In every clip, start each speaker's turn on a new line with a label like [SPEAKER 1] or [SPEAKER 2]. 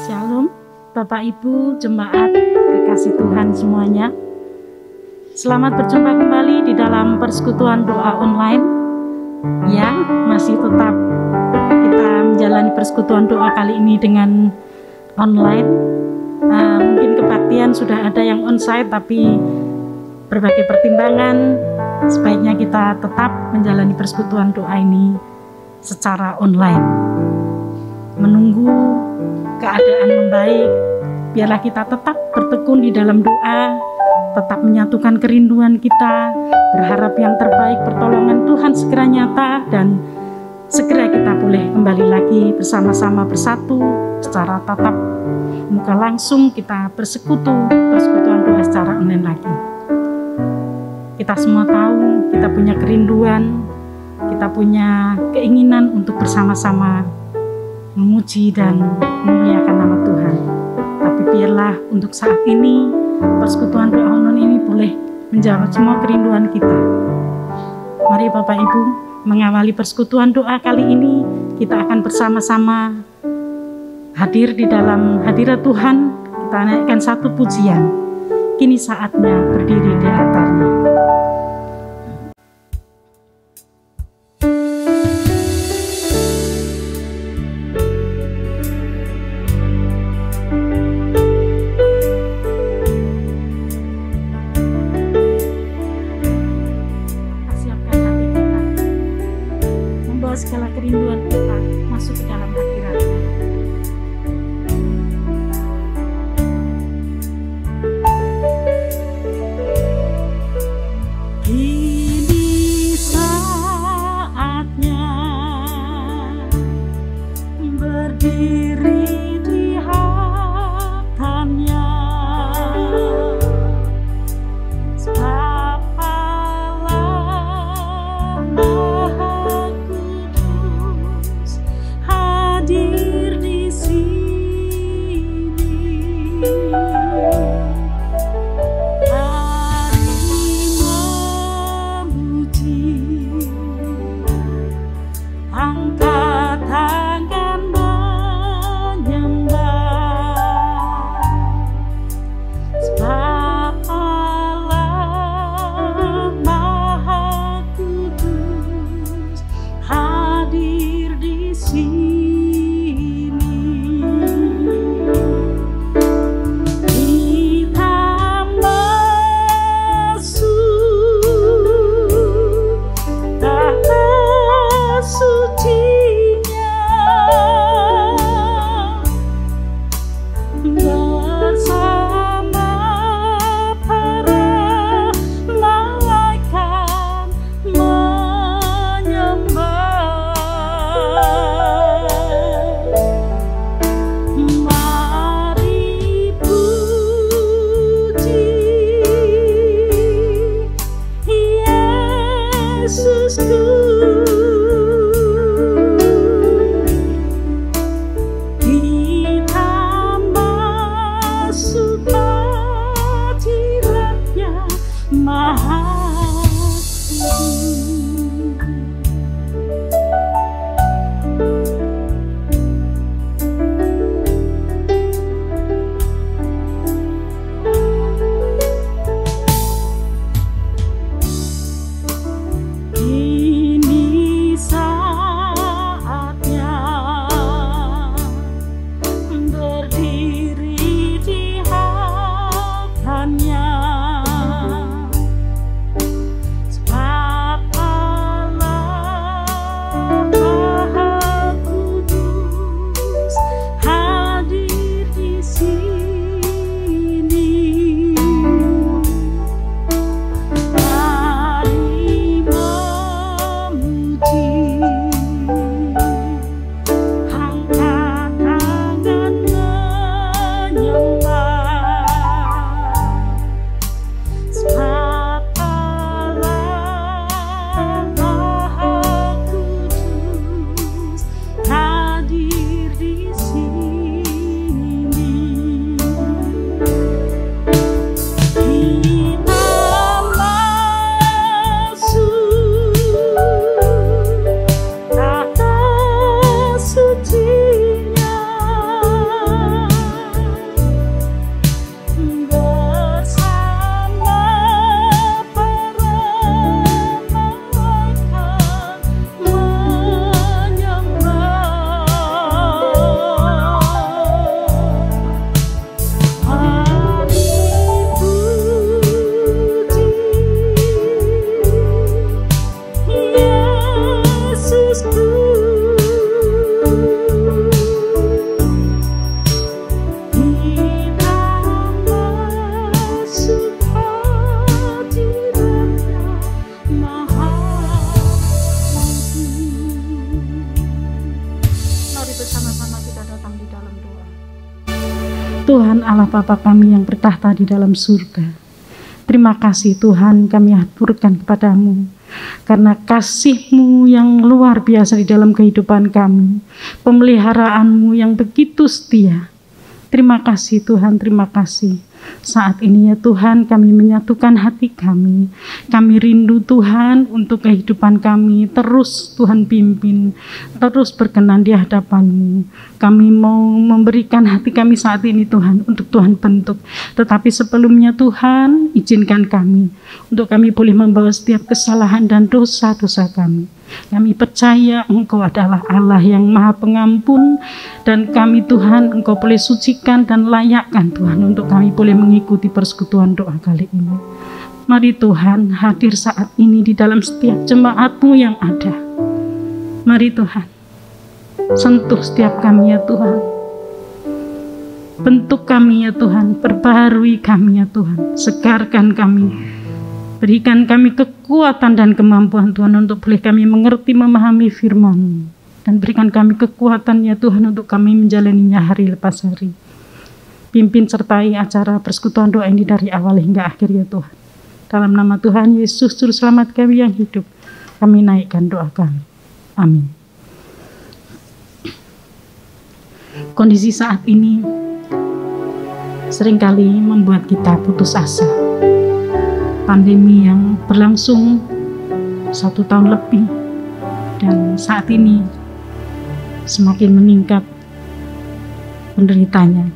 [SPEAKER 1] Shalom, Bapak Ibu, jemaat kekasih Tuhan semuanya. Selamat berjumpa kembali di dalam persekutuan doa online yang masih tetap kita menjalani persekutuan doa kali ini dengan online. Mungkin kebaktian sudah ada yang onsite, tapi berbagai pertimbangan sebaiknya kita tetap menjalani persekutuan doa ini secara online. Menunggu keadaan membaik, biarlah kita tetap bertekun di dalam doa, tetap menyatukan kerinduan kita, berharap yang terbaik, pertolongan Tuhan segera nyata, dan segera kita boleh kembali lagi bersama-sama bersatu secara tatap muka langsung, kita persekutuan doa secara online lagi. Kita semua tahu, kita punya kerinduan, kita punya keinginan untuk bersama-sama memuji dan memuliakan nama Tuhan. Tapi biarlah untuk saat ini persekutuan doa online ini boleh menjawab semua kerinduan kita. Mari Bapak Ibu, mengawali persekutuan doa kali ini, kita akan bersama-sama hadir di dalam hadirat Tuhan. Kita naikkan satu pujian, kini saatnya berdiri di altarnya. Segala kerinduan kita masuk ke dalam hadirat-Nya. Kini saatnya berdiri di hadapan-Nya. Tuhan Allah Bapa kami yang bertahta di dalam surga, terima kasih Tuhan kami aturkan kepadamu, karena kasih-Mu yang luar biasa di dalam kehidupan kami, pemeliharaanmu yang begitu setia. Terima kasih Tuhan, terima kasih. Saat ini ya Tuhan, kami menyatukan hati kami. Kami rindu Tuhan untuk kehidupan kami. Terus Tuhan pimpin, terus berkenan di hadapan-Mu. Kami mau memberikan hati kami saat ini Tuhan, untuk Tuhan bentuk. Tetapi sebelumnya Tuhan, izinkan kami, untuk kami boleh membawa setiap kesalahan dan dosa-dosa kami. Kami percaya Engkau adalah Allah yang Maha Pengampun, dan kami Tuhan, Engkau boleh sucikan dan layakkan Tuhan, untuk kami boleh mengikuti persekutuan doa kali ini. Mari Tuhan hadir saat ini di dalam setiap jemaat-Mu yang ada. Mari Tuhan, sentuh setiap kami ya Tuhan. Bentuk kami ya Tuhan, perbaharui kami ya Tuhan, segarkan kami. Berikan kami kekuatan dan kemampuan Tuhan, untuk boleh kami mengerti, memahami firman-Mu. Dan berikan kami kekuatan ya Tuhan, untuk kami menjalaninya hari lepas hari. Pimpin sertai acara persekutuan doa ini dari awal hingga akhir ya Tuhan. Dalam nama Tuhan Yesus Juru Selamat kami yang hidup, kami naikkan doa kami. Amin. Kondisi saat ini seringkali membuat kita putus asa. Pandemi yang berlangsung 1 tahun lebih, dan saat ini semakin meningkat penderitanya.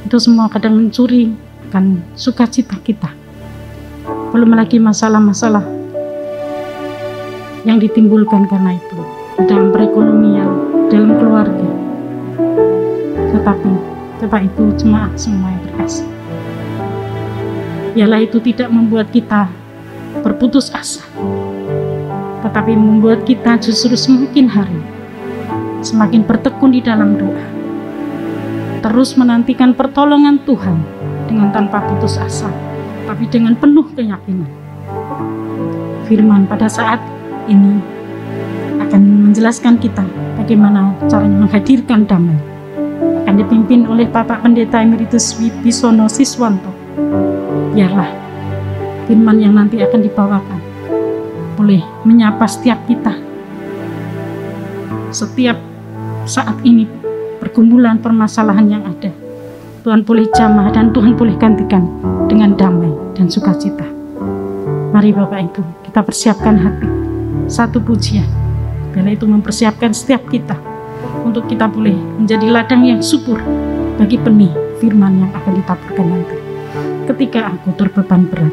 [SPEAKER 1] Itu semua kadang mencuri akan sukacita kita. Belum lagi masalah-masalah yang ditimbulkan karena itu, di dalam perekonomian, dalam keluarga. Tetapi Bapak Ibu jemaat semua yang berkasih, biarlah itu tidak membuat kita berputus asa, tetapi membuat kita justru semakin hari semakin bertekun di dalam doa, terus menantikan pertolongan Tuhan dengan tanpa putus asa, tapi dengan penuh keyakinan. Firman pada saat ini akan menjelaskan kita bagaimana caranya menghadirkan damai. Akan dipimpin oleh Bapak Pendeta Emeritus Wibisono Siswanto. Biarlah firman yang nanti akan dibawakan boleh menyapa setiap kita. Setiap saat ini pergumulan permasalahan yang ada, Tuhan boleh jamah dan Tuhan boleh gantikan dengan damai dan sukacita. Mari Bapak Ibu, kita persiapkan hati. Satu pujian, biarlah itu mempersiapkan setiap kita, untuk kita boleh menjadi ladang yang subur bagi benih firman yang akan ditaburkan nanti. Ketika aku terbeban berat,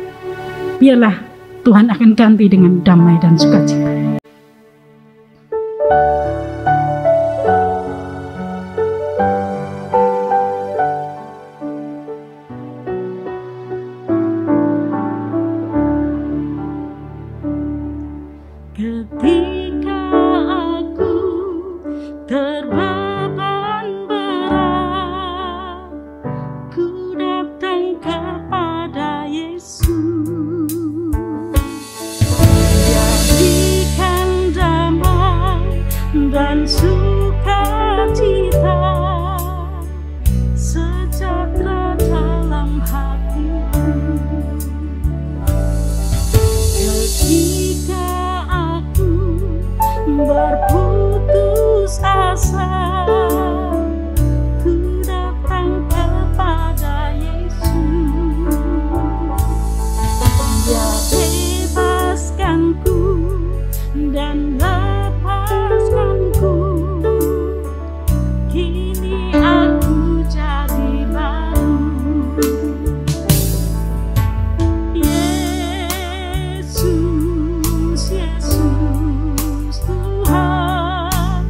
[SPEAKER 1] biarlah Tuhan akan ganti dengan damai dan sukacita. Ketika aku terbeban berat, ku datang kepada Yesus. Jadikan damai dan sukacita, sejahtera dalam hatiku. Ketika aku berputus asa, ku datang kepada Yesus. Dia bebaskanku dan lepaskanku, kini aku jadi baru. Yesus, Yesus Tuhan,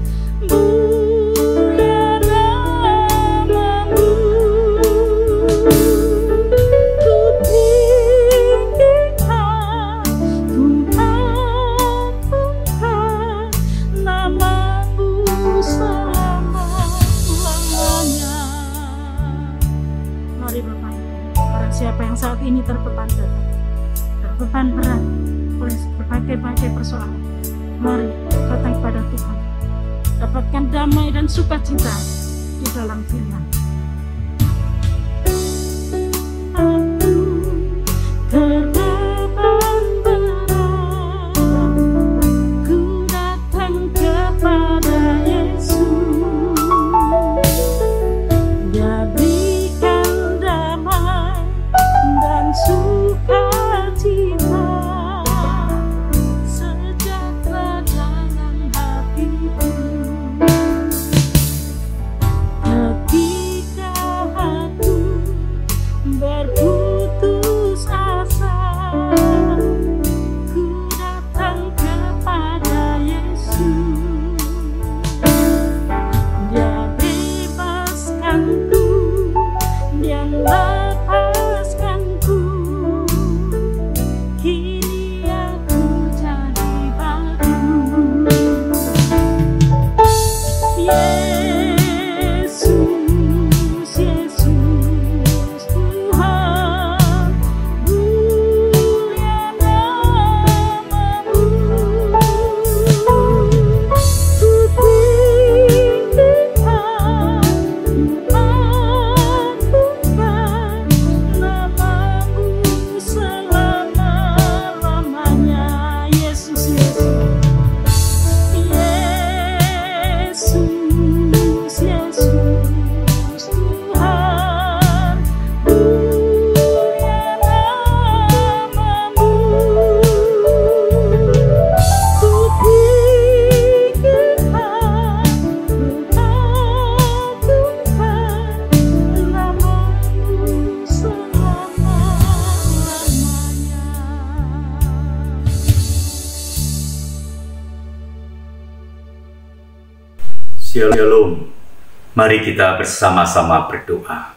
[SPEAKER 1] mulia namamu. Ku tinggikan, ku agungkan namamu selama-lamanya. Mari Bapak Ibu, barang siapa yang saat ini terbeban berat oleh berbagai persoalan, mari datang kepada Tuhan, dapatkan damai dan sukacita di dalam firman. Terdepan berat, ku datang kepada Yesus. Dia berikan damai dan sukacita, sejahtera dalam hatiku. Ketika aku berputus asa, ku datang kepada Yesus. Dia bebaskanku, Dia lepaskanku. Kini aku jadi baru. Yesus, Yesus Tuhan, mulia namamu. Ku tinggikan, ku agungkan namamu selama-lamanya. Yesus, Yesus. Yesus, Yesus Tuhan, mulia namamu. Ku tinggikan, ku agungkan namamu selama-lamanya.
[SPEAKER 2] Shalom. Mari kita bersama-sama berdoa.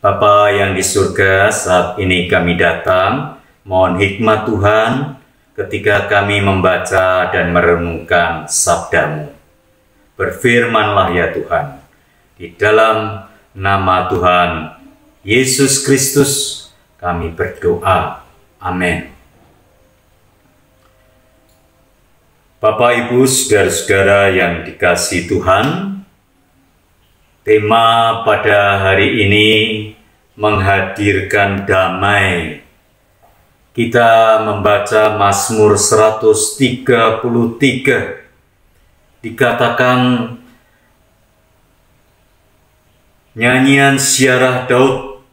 [SPEAKER 2] Bapa yang di surga, saat ini kami datang, mohon hikmat Tuhan ketika kami membaca dan merenungkan sabda-Mu. Berfirmanlah ya Tuhan, di dalam nama Tuhan Yesus Kristus kami berdoa. Amin. Bapak, Ibu, saudara-saudara yang dikasihi Tuhan, tema pada hari ini menghadirkan damai. Kita membaca Mazmur 133. Dikatakan nyanyian ziarah Daud,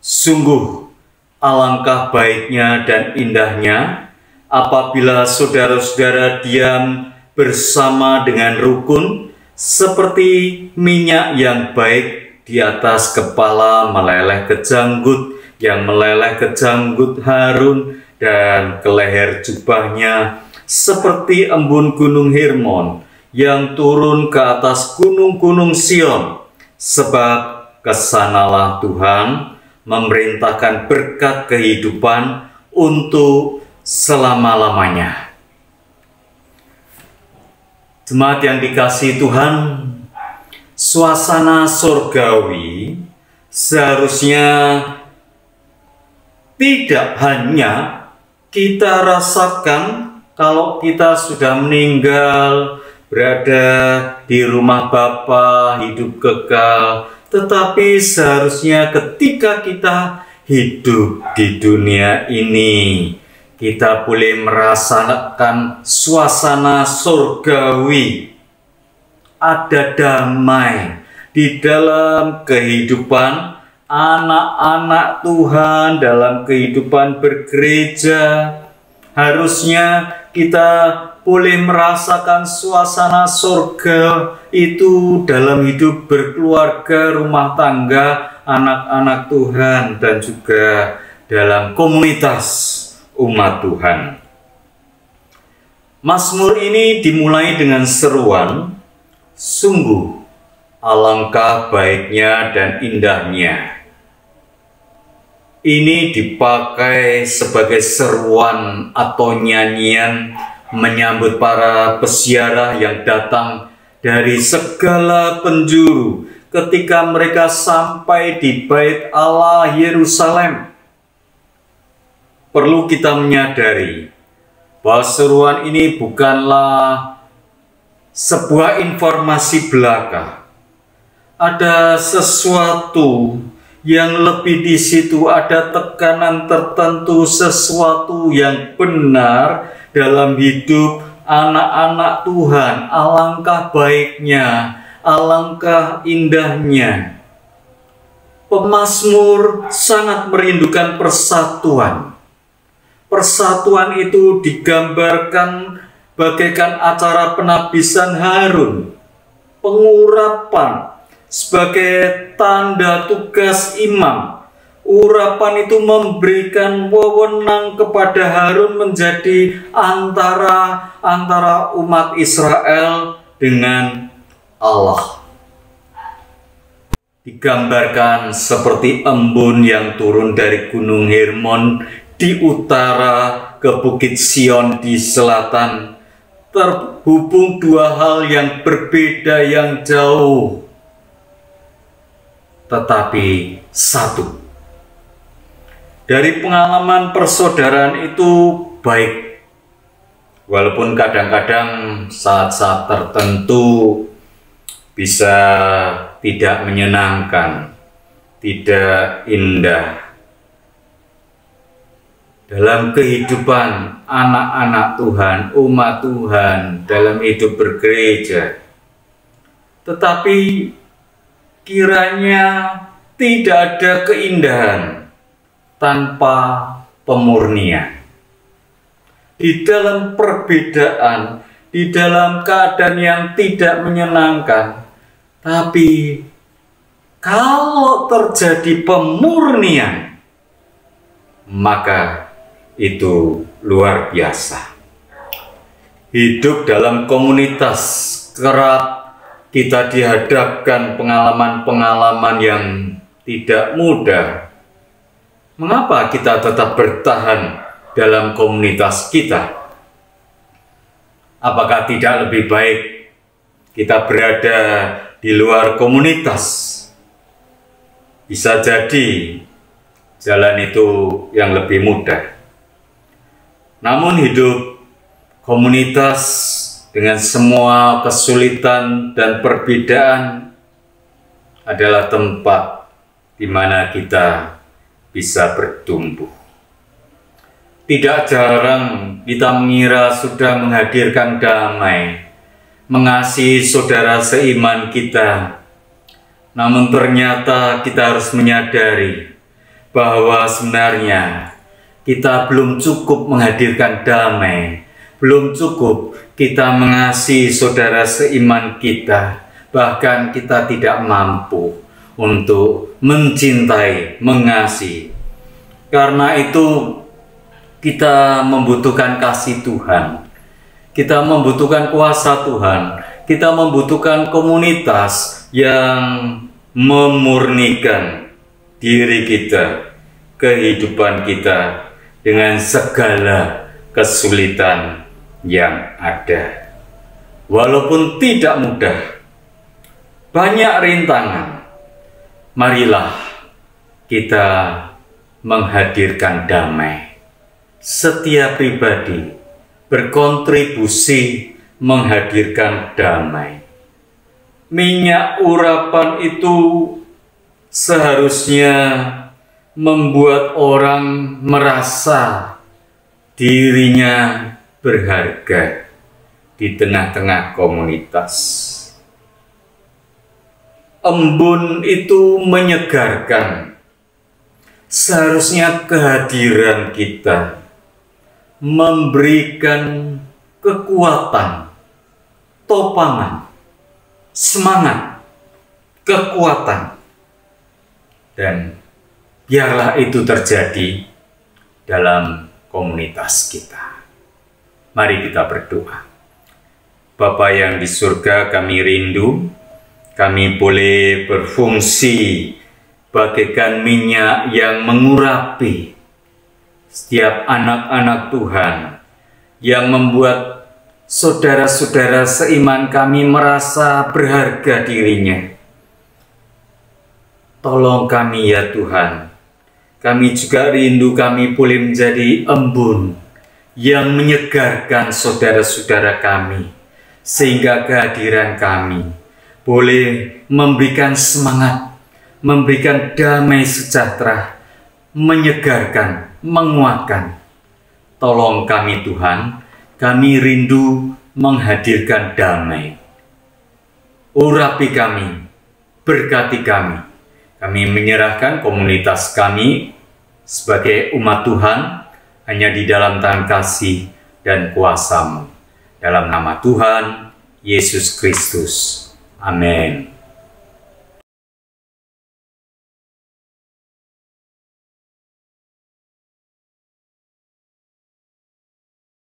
[SPEAKER 2] sungguh alangkah baiknya dan indahnya apabila saudara-saudara diam bersama dengan rukun, seperti minyak yang baik di atas kepala meleleh ke janggut, yang meleleh ke janggut Harun dan ke leher jubahnya, seperti embun gunung Hermon yang turun ke atas gunung-gunung Sion. Sebab kesanalah Tuhan memerintahkan berkat kehidupan untuk selama-lamanya. Jemaat yang dikasihi Tuhan, suasana surgawi seharusnya tidak hanya kita rasakan kalau kita sudah meninggal, berada di rumah Bapa, hidup kekal, tetapi seharusnya ketika kita hidup di dunia ini, kita boleh merasakan suasana surgawi. Ada damai di dalam kehidupan anak-anak Tuhan, dalam kehidupan bergereja. Harusnya kita boleh merasakan suasana surga itu dalam hidup berkeluarga, rumah tangga, anak-anak Tuhan, dan juga dalam komunitas umat Tuhan. Mazmur ini dimulai dengan seruan, sungguh alangkah baiknya dan indahnya. Ini dipakai sebagai seruan atau nyanyian menyambut para peziarah yang datang dari segala penjuru ketika mereka sampai di Bait Allah Yerusalem. Perlu kita menyadari bahwa seruan ini bukanlah sebuah informasi belaka. Ada sesuatu yang lebih di situ ada tekanan tertentu, sesuatu yang benar dalam hidup anak-anak Tuhan. Alangkah baiknya, alangkah indahnya. Pemazmur sangat merindukan persatuan. Persatuan itu digambarkan bagaikan acara penabisan Harun, pengurapan sebagai tanda tugas imam. Urapan itu memberikan wewenang kepada Harun menjadi antara umat Israel dengan Allah. Digambarkan seperti embun yang turun dari Gunung Hermon di utara ke Bukit Sion di selatan, terhubung dua hal yang berbeda yang jauh, tetapi satu. Dari pengalaman persaudaraan itu baik, walaupun kadang-kadang saat-saat tertentu bisa tidak menyenangkan, tidak indah. Dalam kehidupan anak-anak Tuhan, umat Tuhan, dalam hidup bergereja. Tetapi kiranya tidak ada keindahan tanpa pemurnian. Di dalam perbedaan, di dalam keadaan yang tidak menyenangkan, tapi kalau terjadi pemurnian, maka itu luar biasa. Hidup dalam komunitas kerap kita dihadapkan pengalaman-pengalaman yang tidak mudah. Mengapa kita tetap bertahan dalam komunitas kita? Apakah tidak lebih baik kita berada di luar komunitas? Bisa jadi jalan itu yang lebih mudah. Namun hidup komunitas dengan semua kesulitan dan perbedaan adalah tempat di mana kita bisa bertumbuh. Tidak jarang kita mengira sudah menghadirkan damai, mengasihi saudara seiman kita. Namun ternyata kita harus menyadari bahwa sebenarnya kita belum cukup menghadirkan damai, belum cukup kita mengasihi saudara seiman kita, bahkan kita tidak mampu untuk mencintai, mengasihi. Karena itu kita membutuhkan kasih Tuhan, kita membutuhkan kuasa Tuhan, kita membutuhkan komunitas yang memurnikan diri kita, kehidupan kita, dengan segala kesulitan yang ada. Walaupun tidak mudah, banyak rintangan, marilah kita menghadirkan damai. Setiap pribadi berkontribusi menghadirkan damai. Minyak urapan itu seharusnya membuat orang merasa dirinya berharga di tengah-tengah komunitas. Embun itu menyegarkan. Seharusnya kehadiran kita memberikan kekuatan, topangan, semangat, kekuatan, dan biarlah itu terjadi dalam komunitas kita. Mari kita berdoa. Bapa yang di surga, kami rindu, kami boleh berfungsi bagaikan minyak yang mengurapi setiap anak-anak Tuhan, yang membuat saudara-saudara seiman kami merasa berharga dirinya. Tolong kami ya Tuhan. Kami juga rindu kami boleh menjadi embun yang menyegarkan saudara-saudara kami, sehingga kehadiran kami boleh memberikan semangat, memberikan damai sejahtera, menyegarkan, menguatkan. Tolong kami Tuhan, kami rindu menghadirkan damai. Urapi kami, berkati kami. Kami menyerahkan komunitas kami sebagai umat Tuhan hanya di dalam tangan kasih dan kuasa-Mu. Dalam nama Tuhan Yesus Kristus. Amin.